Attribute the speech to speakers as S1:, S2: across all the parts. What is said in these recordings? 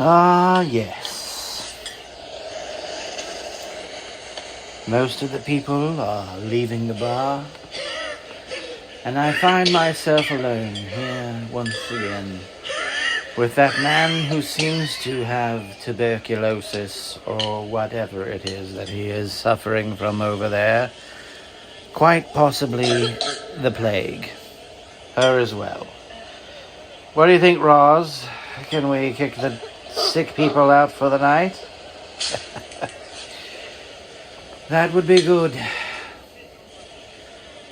S1: Ah, yes. Most of the people are leaving the bar, and I find myself alone here once again with that man who seems to have tuberculosis or whatever it is that he is suffering from over there. Quite possibly the plague. Her as well. What do you think, Roz? Can we kick the sick people out for the night? That would be good.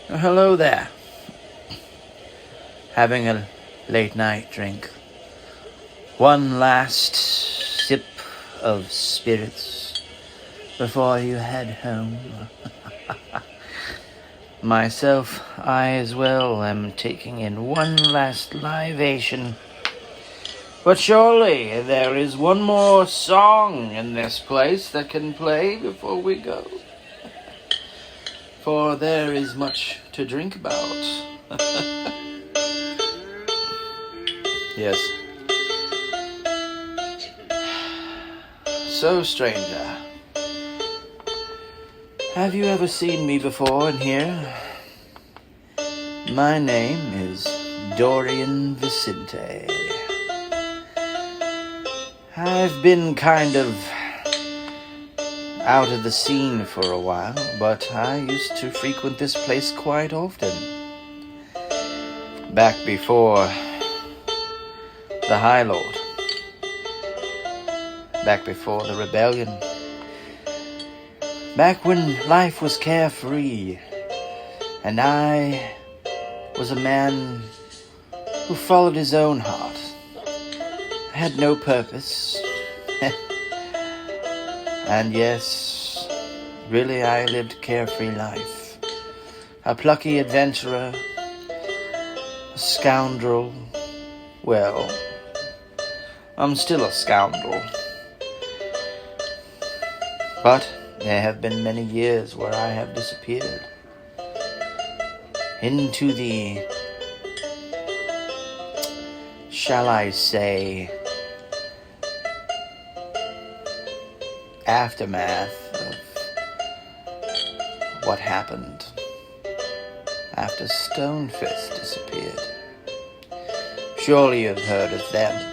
S1: Hello there. Having a late night drink. One last sip of spirits before you head home. Myself, I as well am taking in one last libation. But surely there is one more song in this place that can play before we go. For there is much to drink about. Yes. So, stranger, have you ever seen me before in here? My name is Dorian Vicenti. I've been kind of out of the scene for a while, but I used to frequent this place quite often. Back before the High Lord. Back before the rebellion. Back when life was carefree, and I was a man who followed his own heart. I had no purpose. And yes, really I lived a carefree life. A plucky adventurer, a scoundrel. Well, I'm still a scoundrel. But there have been many years where I have disappeared into the, shall I say, aftermath of what happened after Stonefist disappeared. Surely you've heard of them.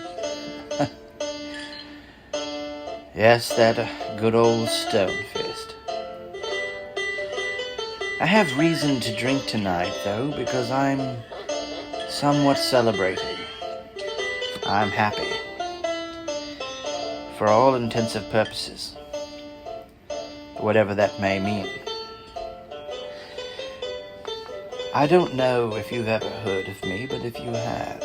S1: Yes, that good old Stonefist. I have reason to drink tonight, though, because I'm somewhat celebrating. I'm happy. For all intensive purposes. Whatever that may mean. I don't know if you've ever heard of me, but if you have,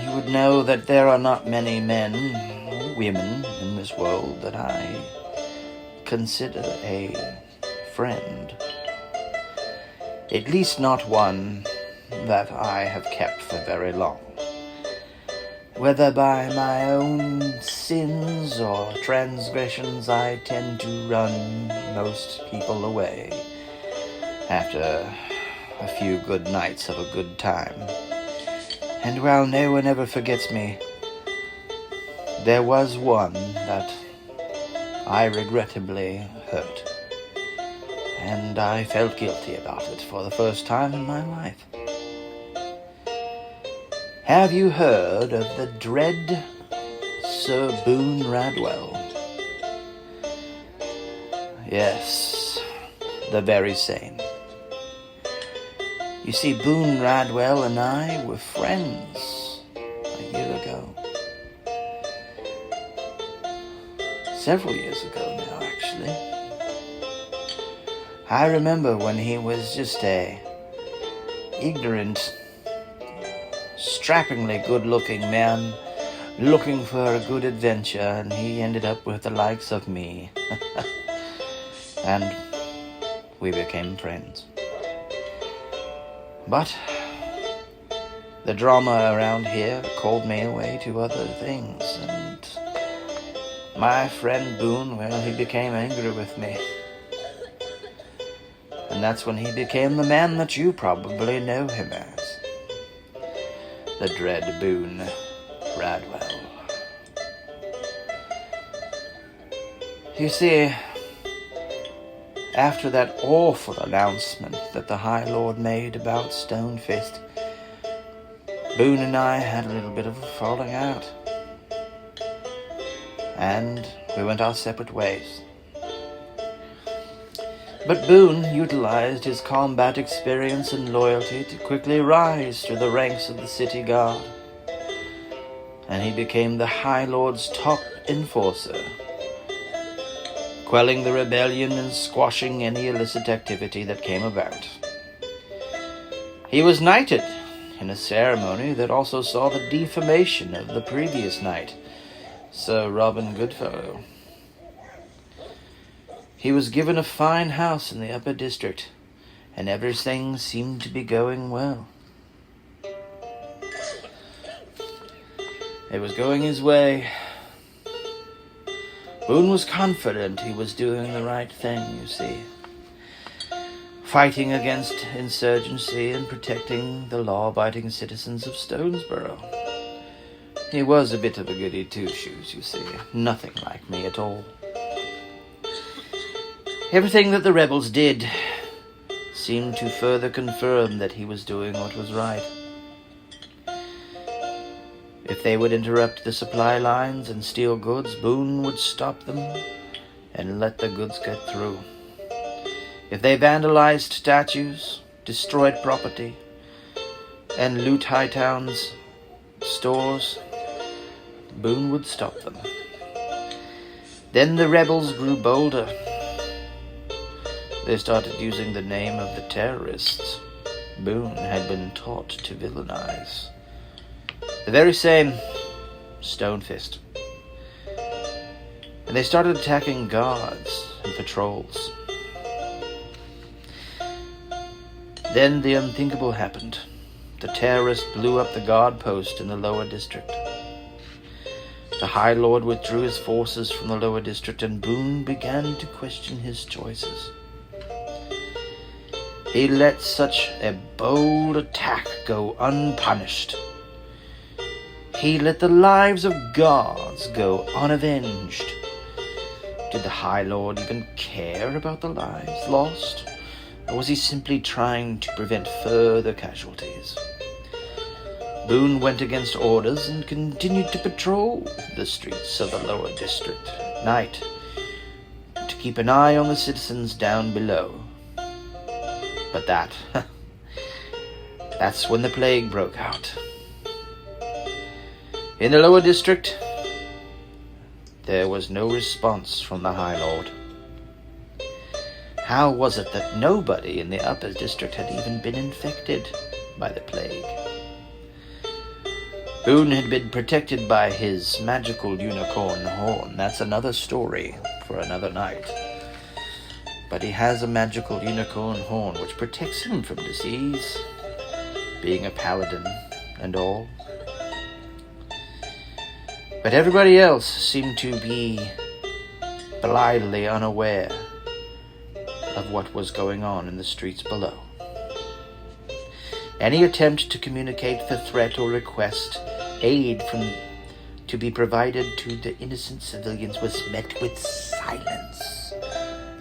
S1: you would know that there are not many men or women in this world that I consider a friend. At least not one that I have kept for very long. Whether by my own sins or transgressions, I tend to run most people away after a few good nights of a good time. And while no one ever forgets me, there was one that I regrettably hurt. And I felt guilty about it for the first time in my life. Have you heard of the dread Sir Boone Radwell? Yes, the very same. You see, Boone Radwell and I were friends a year ago. Several years ago now, actually. I remember when he was just a ignorant, strappingly good-looking man looking for a good adventure, and he ended up with the likes of me. And we became friends. But the drama around here called me away to other things, and my friend Boone, well, he became angry with me. And that's when he became the man that you probably know him as. The dread Boone Radwell. You see, after that awful announcement that the High Lord made about Stonefist, Boone and I had a little bit of a falling out. And we went our separate ways. But Boone utilized his combat experience and loyalty to quickly rise through the ranks of the city guard. And he became the High Lord's top enforcer, quelling the rebellion and squashing any illicit activity that came about. He was knighted in a ceremony that also saw the defamation of the previous knight, Sir Robin Goodfellow. He was given a fine house in the upper district, and everything seemed to be going well. It was going his way. Boone was confident he was doing the right thing, you see. Fighting against insurgency and protecting the law-abiding citizens of Stonesburrow. He was a bit of a goody two-shoes, you see. Nothing like me at all. Everything that the rebels did seemed to further confirm that he was doing what was right. If they would interrupt the supply lines and steal goods, Boone would stop them and let the goods get through. If they vandalized statues, destroyed property, and loot Hightown's stores, Boone would stop them. Then the rebels grew bolder. They started using the name of the terrorists Boone had been taught to villainize. The very same Stonefist. And they started attacking guards and patrols. Then the unthinkable happened. The terrorist blew up the guard post in the lower district. The High Lord withdrew his forces from the lower district, and Boone began to question his choices. He let such a bold attack go unpunished. He let the lives of guards go unavenged. Did the High Lord even care about the lives lost? Or was he simply trying to prevent further casualties? Boone went against orders and continued to patrol the streets of the lower district at night to keep an eye on the citizens down below. But that's when the plague broke out. In the lower district, there was no response from the High Lord. How was it that nobody in the upper district had even been infected by the plague? Boone had been protected by his magical unicorn horn. That's another story for another night. But he has a magical unicorn horn which protects him from disease, being a paladin and all. But everybody else seemed to be blithely unaware of what was going on in the streets below. Any attempt to communicate the threat or request aid to be provided to the innocent civilians was met with silence,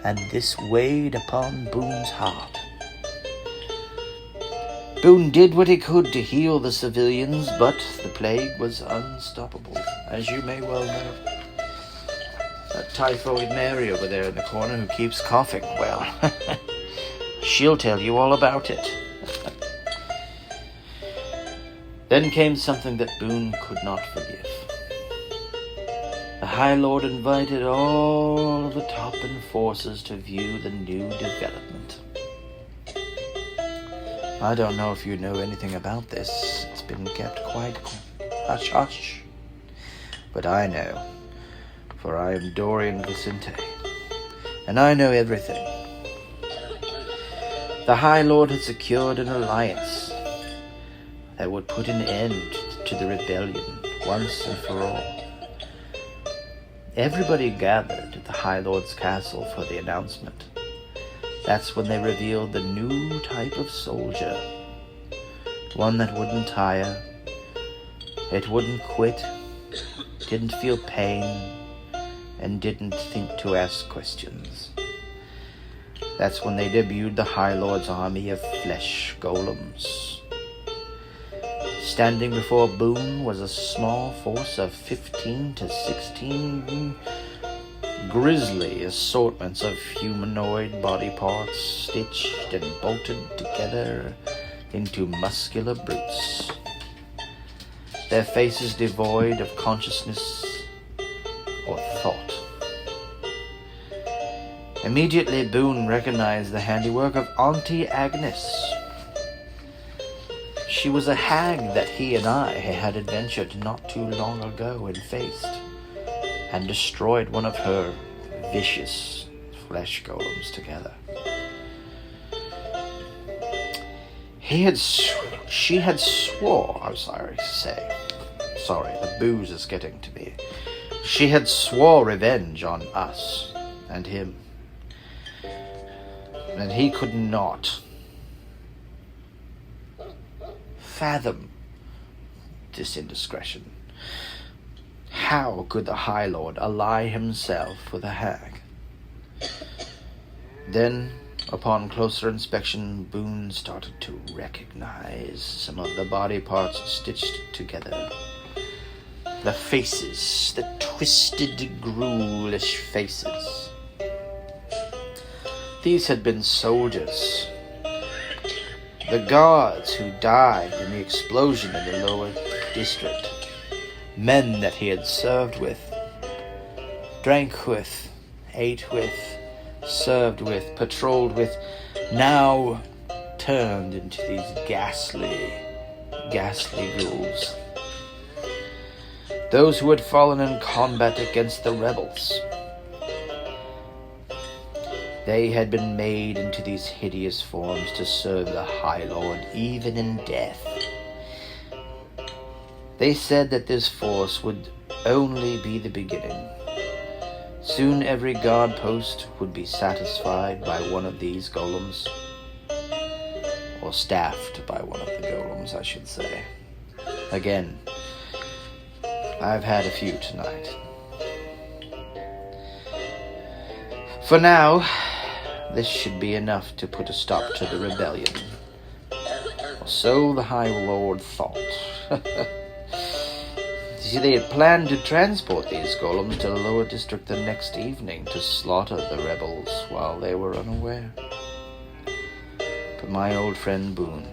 S1: and this weighed upon Boone's heart. Boone did what he could to heal the civilians, but the plague was unstoppable, as you may well know. That typhoid Mary over there in the corner who keeps coughing, well, she'll tell you all about it. Then came something that Boone could not forgive. The High Lord invited all of the top enforcers to view the new development. I don't know if you know anything about this. It's been kept quite hush-hush. But I know, for I am Dorian Vicenti, and I know everything. The High Lord had secured an alliance that would put an end to the rebellion once and for all. Everybody gathered at the High Lord's castle for the announcement. That's when they revealed the new type of soldier. One that wouldn't tire, it wouldn't quit, didn't feel pain, and didn't think to ask questions. That's when they debuted the High Lord's army of flesh golems. Standing before Boone was a small force of 15 to 16 grisly assortments of humanoid body parts stitched and bolted together into muscular brutes, their faces devoid of consciousness or thought. Immediately, Boone recognized the handiwork of Auntie Agnes. She was a hag that he and I had adventured not too long ago and faced, and destroyed one of her vicious flesh golems together. She had swore, I'm sorry to say. Sorry, the booze is getting to me. She had swore revenge on us and him. And he could not fathom this indiscretion. How could the High Lord ally himself with a hag? Then, upon closer inspection, Boone started to recognize some of the body parts stitched together. The faces, the twisted, ghoulish faces. These had been soldiers. The guards who died in the explosion in the lower district. Men that he had served with, drank with, ate with, served with, patrolled with, now turned into these ghastly ghouls. Those who had fallen in combat against the rebels. They had been made into these hideous forms to serve the High Lord even in death. They said that this force would only be the beginning. Soon every guard post would be satisfied by one of these golems. Or staffed by one of the golems, I should say. Again, I've had a few tonight. For now, this should be enough to put a stop to the rebellion. Or so the High Lord thought. See, they had planned to transport these golems to the lower district the next evening to slaughter the rebels while they were unaware. But my old friend Boone,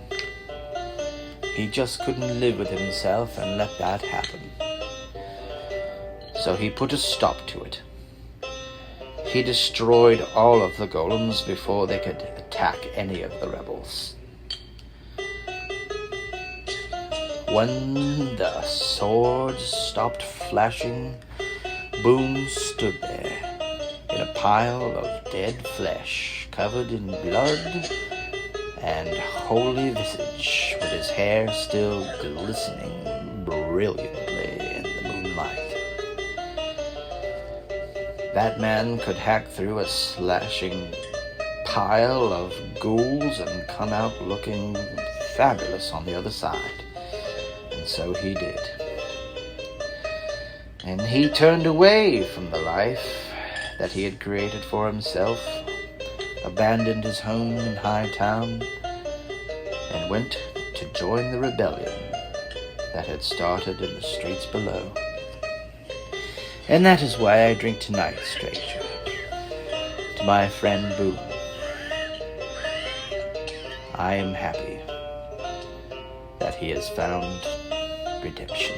S1: he just couldn't live with himself and let that happen. So he put a stop to it. He destroyed all of the golems before they could attack any of the rebels. When the swords stopped flashing, Boone stood there in a pile of dead flesh, covered in blood and holy visage, with his hair still glistening brilliantly in the moonlight. That man could hack through a slashing pile of ghouls and come out looking fabulous on the other side. And so he did. And he turned away from the life that he had created for himself, abandoned his home in Hightown, and went to join the rebellion that had started in the streets below. And that is why I drink tonight, stranger, to my friend Boone. I am happy that he has found redemption.